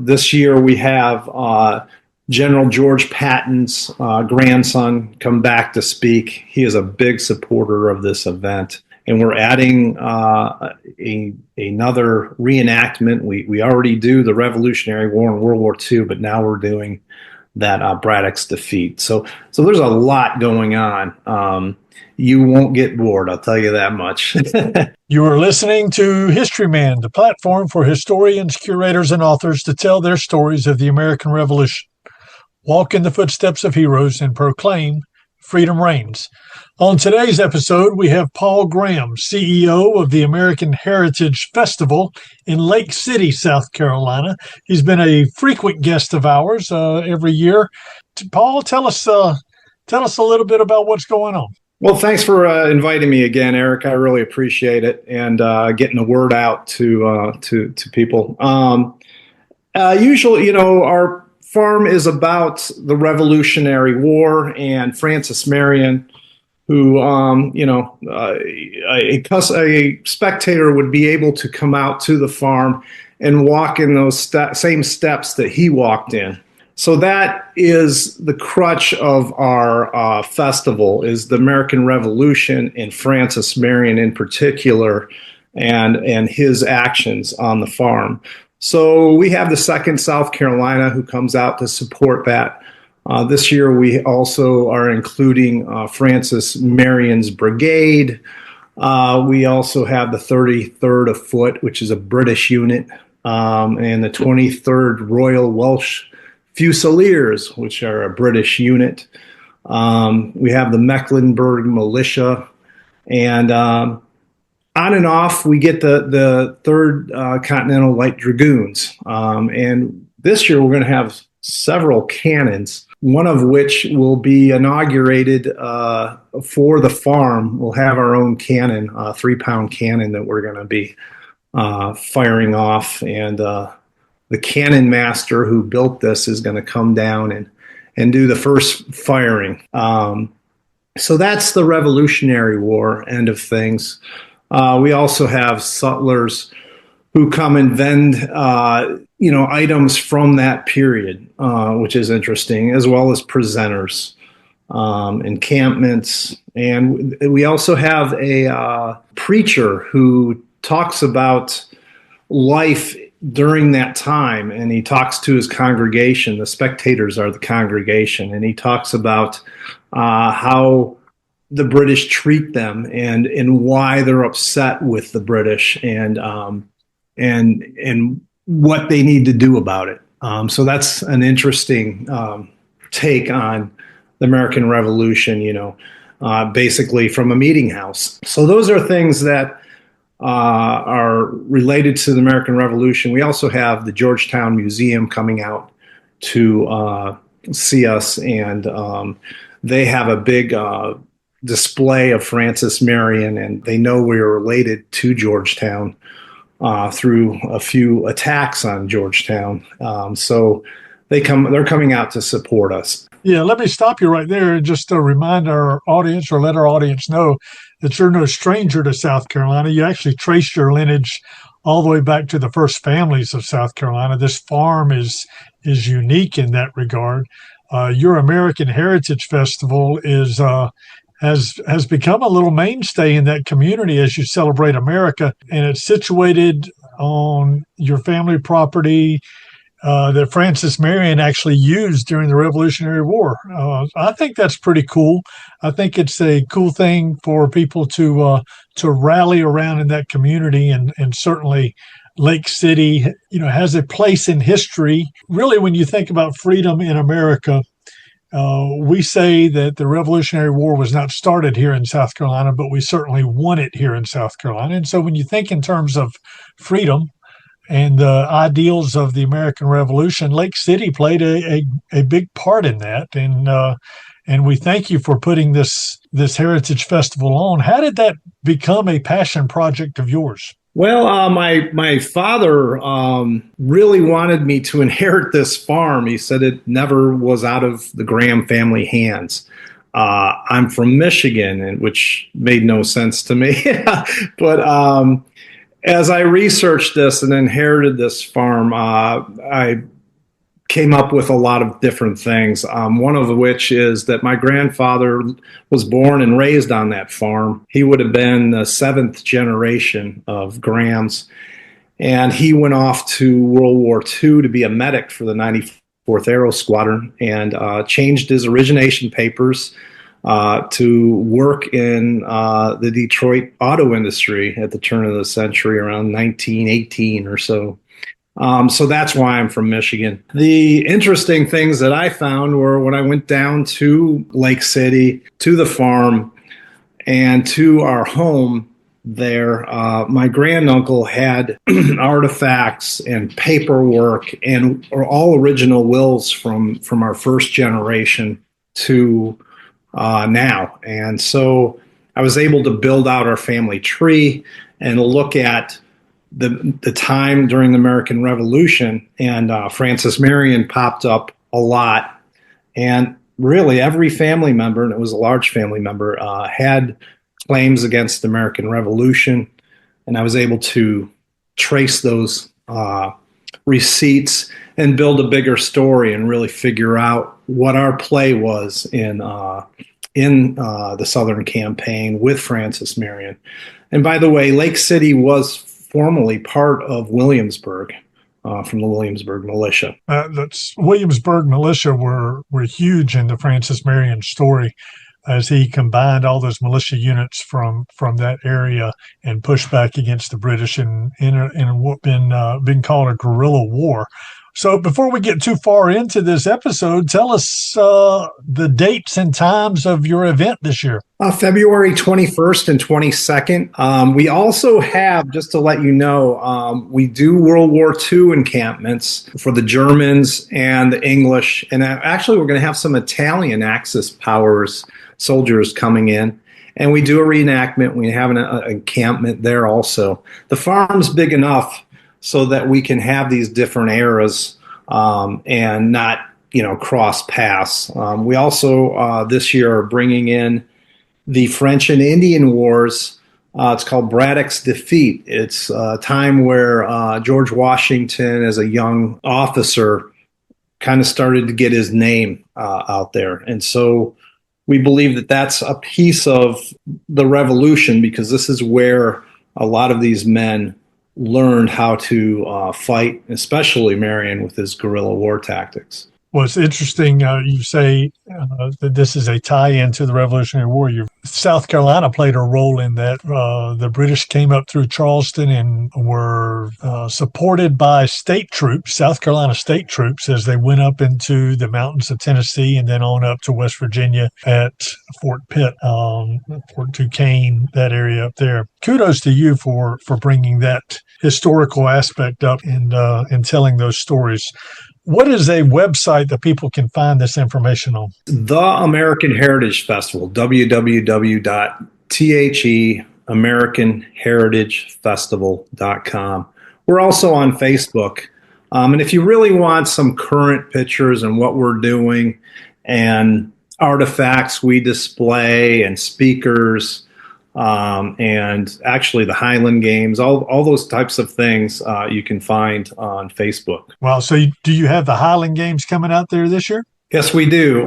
This year we have General George Patton's grandson come back to speak. He is a big supporter of this event. And we're adding another reenactment. We already do the Revolutionary War and World War II, but now we're doing that Braddock's defeat. So there's a lot going on. You won't get bored, I'll tell you that much. You are listening to History Man, the platform for historians, curators, and authors to tell their stories of the American Revolution. Walk in the footsteps of heroes and proclaim freedom reigns. On today's episode, we have Paul Graham, CEO of the American Heritage Festival in Lake City, South Carolina. He's been a frequent guest of ours every year. Paul, tell us a little bit about what's going on. Well, thanks for inviting me again, Eric. I really appreciate it, and getting the word out to people. Usually, our farm is about the Revolutionary War and Francis Marion, who, a spectator would be able to come out to the farm and walk in those same steps that he walked in. So that is the crutch of our festival, is the American Revolution and Francis Marion in particular, and his actions on the farm. So we have the 2nd South Carolina who comes out to support that. This year we also are including Francis Marion's Brigade. We also have the 33rd Afoot, which is a British unit, and the 23rd Royal Welsh Fusiliers, which are a British unit. We have the Mecklenburg Militia, and on and off we get the 3rd Continental Light Dragoons. And this year we're going to have several cannons, one of which will be inaugurated for the farm. We'll have our own cannon, a 3-pound cannon that we're going to be firing off, and the cannon master who built this is going to come down and do the first firing. So that's the Revolutionary War end of things. We also have sutlers who come and vend, items from that period, which is interesting, as well as presenters, encampments. And we also have a preacher who talks about life during that time, and he talks to his congregation. The spectators are the congregation, and he talks about how the British treat them and why they're upset with the British, and what they need to do about it. So that's an interesting take on the American Revolution, basically from a meeting house. So those are things that are related to the American Revolution. We also have the Georgetown Museum coming out to see us, and they have a big display of Francis Marion, and they know we are related to Georgetown through a few attacks on Georgetown. So they're coming out to support us. Yeah, let me stop you right there and just remind our audience, or let our audience know, that you're no stranger to South Carolina. You actually traced your lineage all the way back to the first families of South Carolina. This farm is unique in that regard. Your American Heritage Festival has become a little mainstay in that community as you celebrate America, and it's situated on your family property that Francis Marion actually used during the Revolutionary War. I think that's pretty cool. I think it's a cool thing for people to rally around in that community, and certainly Lake City, has a place in history. Really, when you think about freedom in America, we say that the Revolutionary War was not started here in South Carolina, but we certainly won it here in South Carolina. And so when you think in terms of freedom and the ideals of the American Revolution, Lake City played a big part in that. And we thank you for putting this Heritage Festival on. How did that become a passion project of yours? Well, my father really wanted me to inherit this farm. He said it never was out of the Graham family hands. I'm from Michigan, which made no sense to me. But As I researched this and inherited this farm, I came up with a lot of different things. One of which is that my grandfather was born and raised on that farm. He would have been the seventh generation of Grahams, and he went off to World War II to be a medic for the 94th Aero Squadron, and changed his origination papers to work in the Detroit auto industry at the turn of the century, around 1918 or so. So that's why I'm from Michigan. The interesting things that I found were when I went down to Lake City, to the farm, and to our home there, my granduncle had artifacts and paperwork and or all original wills from our first generation to now. And so I was able to build out our family tree and look at the time during the American Revolution, and Francis Marion popped up a lot. And really every family member, and it was a large family member, had claims against the American Revolution. And I was able to trace those receipts and build a bigger story and really figure out what our play was in the Southern Campaign with Francis Marion. And by the way, Lake City was formerly part of Williamsburg, from the Williamsburg militia. That's Williamsburg militia were huge in the Francis Marion story, as he combined all those militia units from that area and pushed back against the British in what been called a guerrilla war. So before we get too far into this episode, tell us the dates and times of your event this year. February 21st and 22nd. We also have, just to let you know, we do World War II encampments for the Germans and the English. And actually, we're going to have some Italian Axis powers soldiers coming in. And we do a reenactment. We have an encampment there also. The farm's big enough so that we can have these different eras and not, cross paths. We also this year are bringing in the French and Indian Wars. It's called Braddock's Defeat. It's a time where George Washington, as a young officer, kind of started to get his name out there. And so we believe that that's a piece of the revolution, because this is where a lot of these men learned how to fight, especially Marion with his guerrilla war tactics. Well, it's interesting you say that this is a tie-in to the Revolutionary War. South Carolina played a role in that. The British came up through Charleston and were supported by state troops, South Carolina state troops, as they went up into the mountains of Tennessee and then on up to West Virginia at Fort Pitt, Fort Duquesne, that area up there. Kudos to you for bringing that historical aspect up and telling those stories. What is a website that people can find this information on? The American Heritage Festival, www.theamericanheritagefestival.com. We're also on Facebook. And if you really want some current pictures and what we're doing and artifacts we display and speakers, and actually the Highland Games, all those types of things you can find on Facebook. Wow. So do you have the Highland Games coming out there this year? Yes, we do.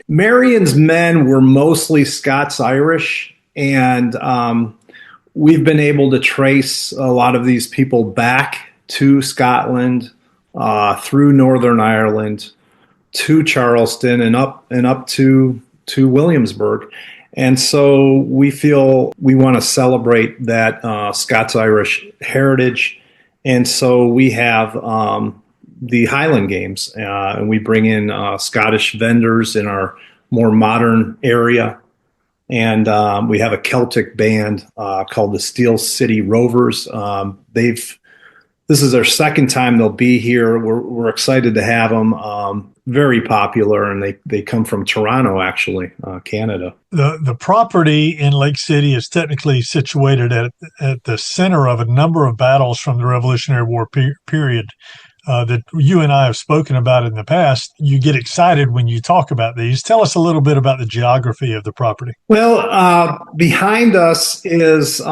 Marion's men were mostly Scots-Irish, and we've been able to trace a lot of these people back to Scotland, through Northern Ireland, to Charleston, and up to Williamsburg. And so we feel we want to celebrate that Scots-Irish heritage. And so we have the Highland Games, and we bring in Scottish vendors in our more modern area. And we have a Celtic band called the Steel City Rovers. This is their second time they'll be here. We're excited to have them. Very popular, and they come from Toronto, actually, Canada. The property in Lake City is technically situated at the center of a number of battles from the Revolutionary War period that you and I have spoken about in the past. You get excited when you talk about these. Tell us a little bit about the geography of the property. Well, behind us is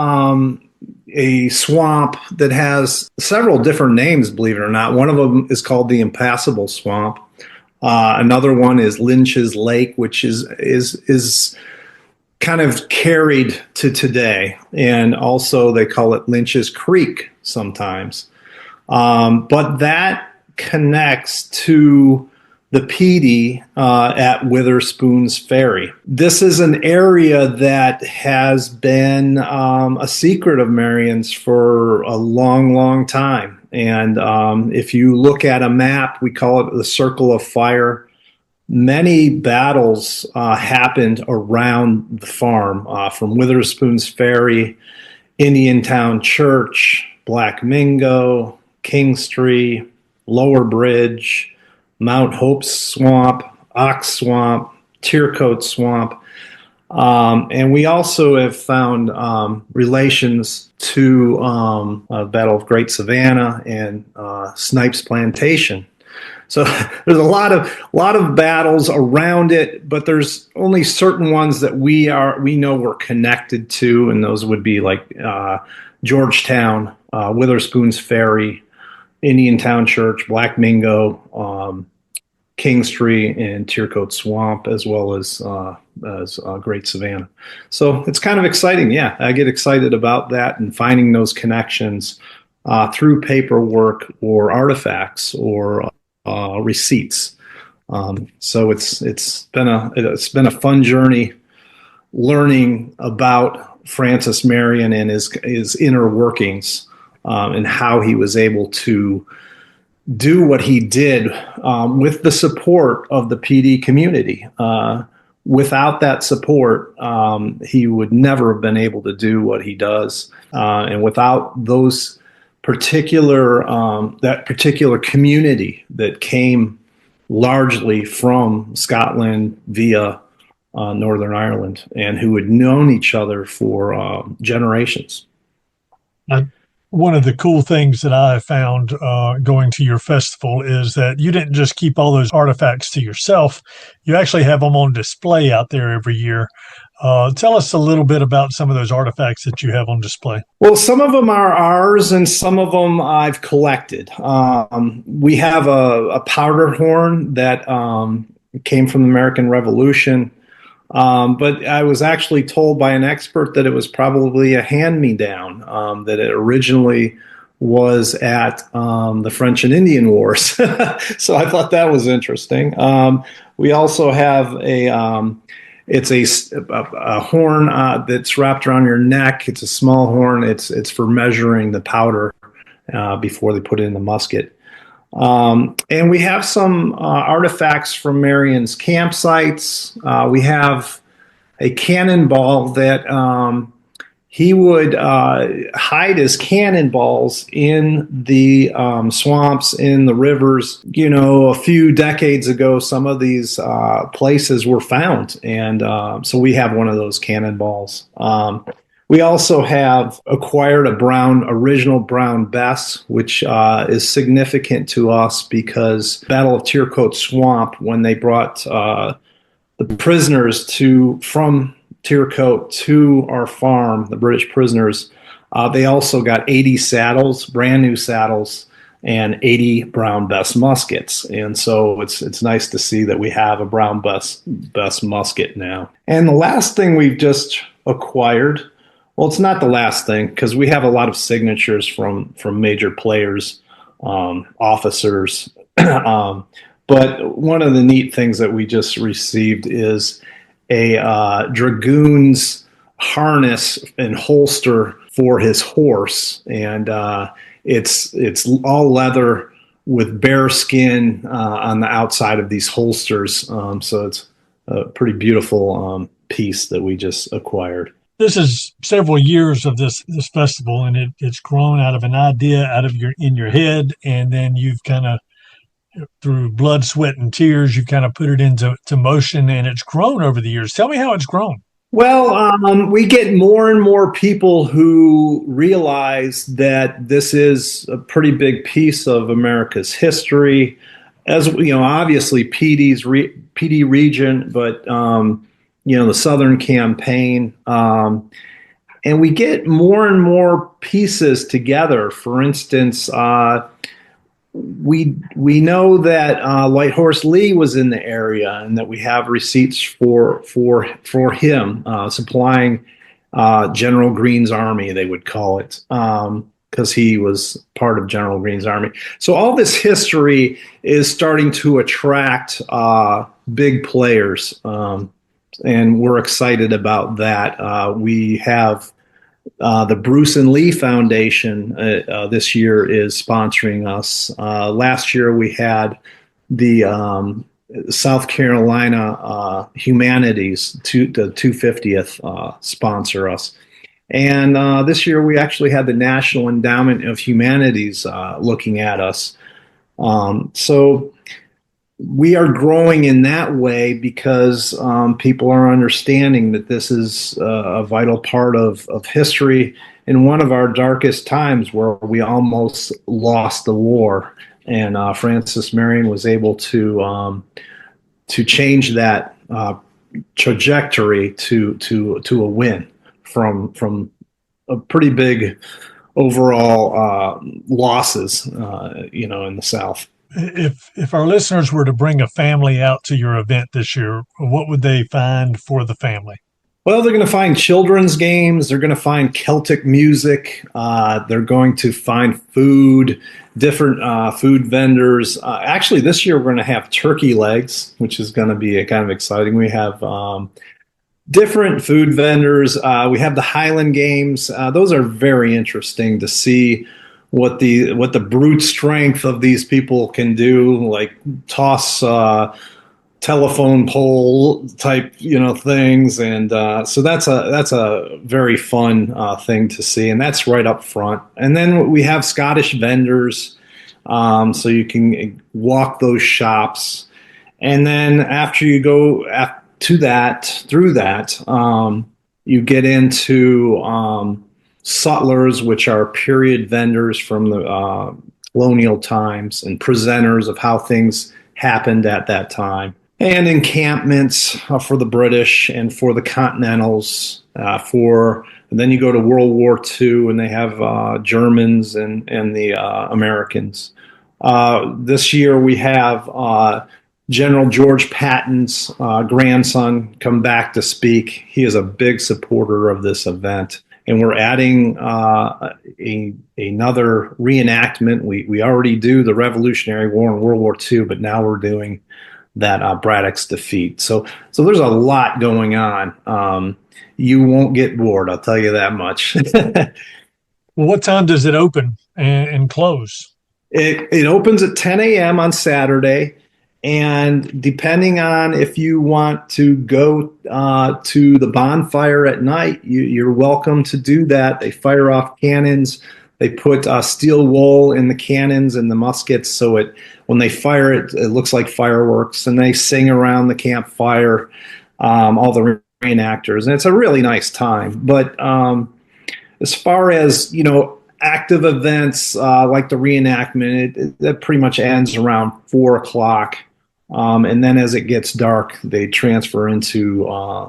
a swamp that has several different names, believe it or not. One of them is called the Impassable Swamp. Another one is Lynch's Lake, which is kind of carried to today, and also they call it Lynch's Creek sometimes. But that connects to the Petey at Witherspoon's Ferry. This is an area that has been a secret of Marion's for a long, long time. And if you look at a map, we call it the Circle of Fire. Many battles happened around the farm, from Witherspoon's Ferry, Indiantown Church, Black Mingo, Kingstree, Lower Bridge, Mount Hope Swamp, Ox Swamp, Tiercoat Swamp. And we also have found relations to Battle of Great Savannah and Snipes Plantation. So there's a lot of battles around it, but there's only certain ones that we know we're connected to, and those would be like Georgetown, Witherspoon's Ferry, Indiantown Church, Black Mingo, Kingstree, and Tiercoat Swamp, as well as Great Savannah. So it's kind of exciting. Yeah, I get excited about that and finding those connections through paperwork or artifacts or receipts. So it's been a fun journey learning about Francis Marion and his inner workings, and how he was able to do what he did with the support of the PD community. Without that support, he would never have been able to do what he does. And without those that particular community that came largely from Scotland via Northern Ireland, and who had known each other for generations. One of the cool things that I found going to your festival is that you didn't just keep all those artifacts to yourself. You actually have them on display out there every year. Tell us a little bit about some of those artifacts that you have on display. Well, some of them are ours, and some of them I've collected. We have a powder horn that came from the American Revolution. But I was actually told by an expert that it was probably a hand-me-down, that it originally was at the French and Indian Wars. So I thought that was interesting. We also have it's a horn that's wrapped around your neck. It's a small horn. It's for measuring the powder before they put it in the musket. And we have some artifacts from Marion's campsites. We have a cannonball that he would hide his cannonballs in the swamps, in the rivers. You know, a few decades ago, some of these places were found, and so we have one of those cannonballs. We also have acquired original brown Bess, which is significant to us because Battle of Tiercoat Swamp, when they brought the prisoners from Tiercoat to our farm, the British prisoners, they also got 80 saddles, brand new saddles, and 80 brown Bess muskets. And so it's nice to see that we have a brown Bess musket now. And the last thing we've just acquired, well, it's not the last thing, because we have a lot of signatures from major players, officers. But one of the neat things that we just received is a dragoon's harness and holster for his horse, and it's all leather with bear skin on the outside of these holsters. So it's a pretty beautiful piece that we just acquired. This is several years of this festival, and it's grown out of an idea in your head, and then you've kind of, through blood, sweat, and tears, you've kind of put it into motion, and it's grown over the years. Tell me how it's grown. Well, we get more and more people who realize that this is a pretty big piece of America's history. As you know, obviously PD region, but the Southern Campaign, and we get more and more pieces together. For instance, we know that White Horse Lee was in the area, and that we have receipts for him supplying General Greene's army, they would call it, because he was part of General Greene's army. So all this history is starting to attract big players, and we're excited about that. We have the Bruce and Lee Foundation this year is sponsoring us. Last year we had the South Carolina Humanities, the 250th, sponsor us. And this year we actually had the National Endowment of Humanities looking at us. So we are growing in that way because people are understanding that this is a vital part of history in one of our darkest times, where we almost lost the war. And Francis Marion was able to change that trajectory to a win from a pretty big overall losses, in the South. If our listeners were to bring a family out to your event this year, what would they find for the family? Well, they're going to find children's games. They're going to find Celtic music. They're going to find food, different food vendors. Actually, this year we're going to have turkey legs, which is going to be kind of exciting. We have different food vendors. We have the Highland games. Those are very interesting to see what the brute strength of these people can do, like toss telephone pole type things, and so that's a very fun thing to see, and that's right up front. And then we have Scottish vendors, so you can walk those shops, and then after you go through that, you get into sutlers, which are period vendors from the colonial times and presenters of how things happened at that time, and encampments for the British and for the Continentals. And then you go to World War II, and they have Germans and the Americans. This year we have General George Patton's grandson come back to speak. He is a big supporter of this event. And we're adding another reenactment. We already do the Revolutionary War and World War II, but now we're doing that Braddock's defeat. So there's a lot going on. You won't get bored, I'll tell you that much. Well, what time does it open and close? It opens at 10 a.m. on Saturday. And depending on if you want to go to the bonfire at night, you're welcome to do that. They fire off cannons. They put steel wool in the cannons and the muskets, so when they fire it, it looks like fireworks. And they sing around the campfire, all the reenactors, and it's a really nice time. But as far as active events like the reenactment, that pretty much ends around 4 o'clock. And then as it gets dark, they transfer into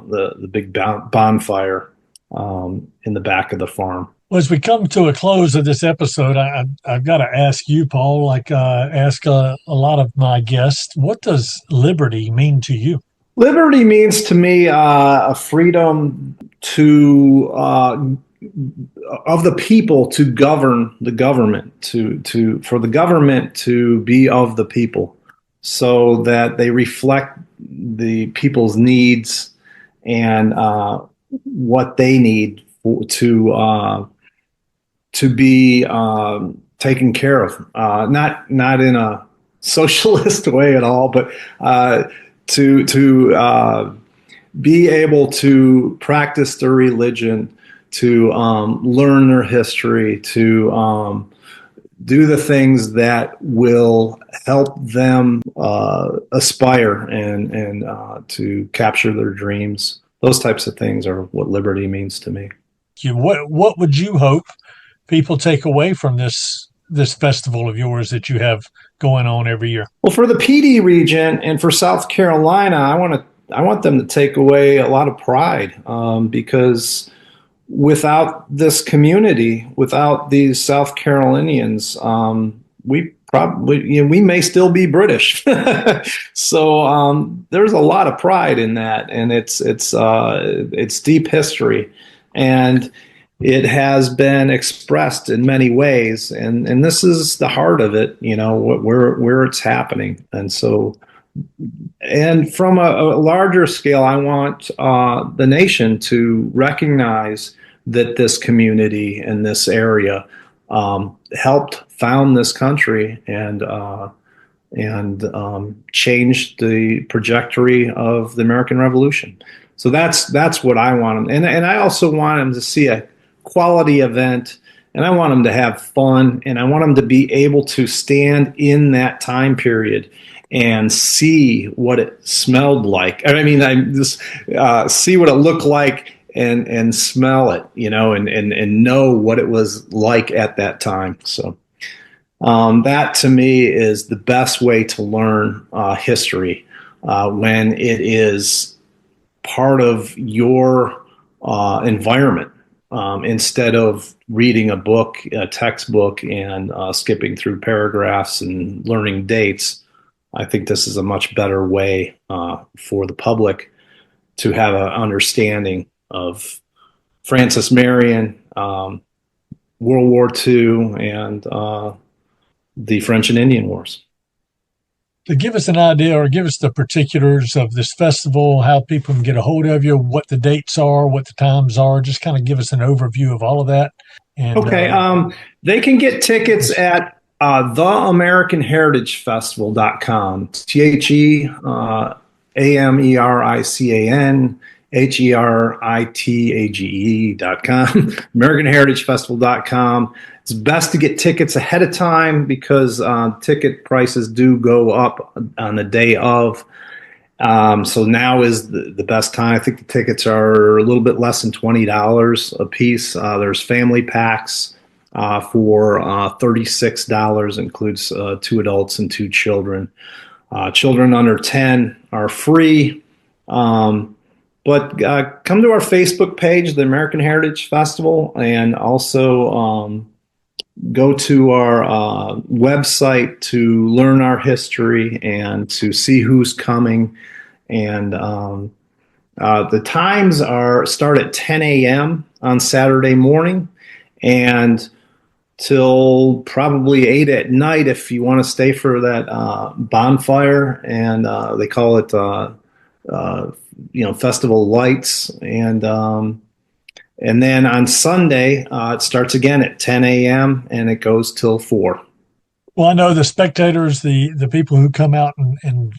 the big bonfire in the back of the farm. Well, as we come to a close of this episode, I've got to ask you, Paul, like ask a lot of my guests, what does liberty mean to you? Liberty means to me a freedom to of the people to govern the government, for the government to be of the people, so that they reflect the people's needs and what they need to be taken care of. Not in a socialist way at all, but to be able to practice their religion, to learn their history, to do the things that will help them aspire and to capture their dreams. Those types of things are what liberty means to me. What would you hope people take away from this festival of yours that you have going on every year? Well, for the PD region and for South Carolina, I want them to take away a lot of pride, because without this community, without these South Carolinians, we probably, we may still be British. So there's a lot of pride in that, and it's deep history, and it has been expressed in many ways, and this is the heart of it, where it's happening. And so, and from a larger scale, I want the nation to recognize that this community in this area helped found this country and changed the trajectory of the American Revolution. So that's what I want them, and I also want them to see a quality event, and I want them to have fun, and I want them to be able to stand in that time period and see what it smelled like. I mean, I just see what it looked like and smell it, and know what it was like at that time. So that to me is the best way to learn history, when it is part of your environment, instead of reading a textbook, and skipping through paragraphs and learning dates. I think this is a much better way for the public to have an understanding of Francis Marion, World War II, and the French and Indian Wars. To give us an idea, or give us the particulars of this festival, how people can get a hold of you, what the dates are, what the times are, just kind of give us an overview of all of that. And, okay. They can get tickets at theamericanheritagefestival.com. TheAmericanHeritage.com. AmericanHeritageFestival.com. It's best to get tickets ahead of time, because ticket prices do go up on the day of. So now is the best time. I think the tickets are a little bit less than $20 a piece. There's family packs for $36, includes 2 adults and 2 children. Children under 10 are free. But come to our Facebook page, the American Heritage Festival, and also go to our website to learn our history and to see who's coming. And the times start at 10 a.m. on Saturday morning, and till probably 8 at night if you want to stay for that bonfire, and they call it Festival Lights, and then on Sunday it starts again at 10 a.m. and it goes till 4. Well, I know the spectators, the people who come out and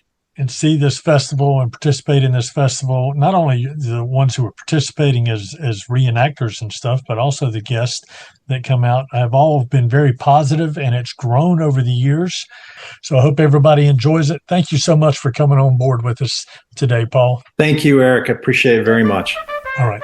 see this festival and participate in this festival, not only the ones who are participating as reenactors and stuff, but also the guests that come out, have all been very positive, and it's grown over the years. So I hope everybody enjoys it. Thank you so much for coming on board with us today, Paul. Thank you, Eric. I appreciate it very much. All right.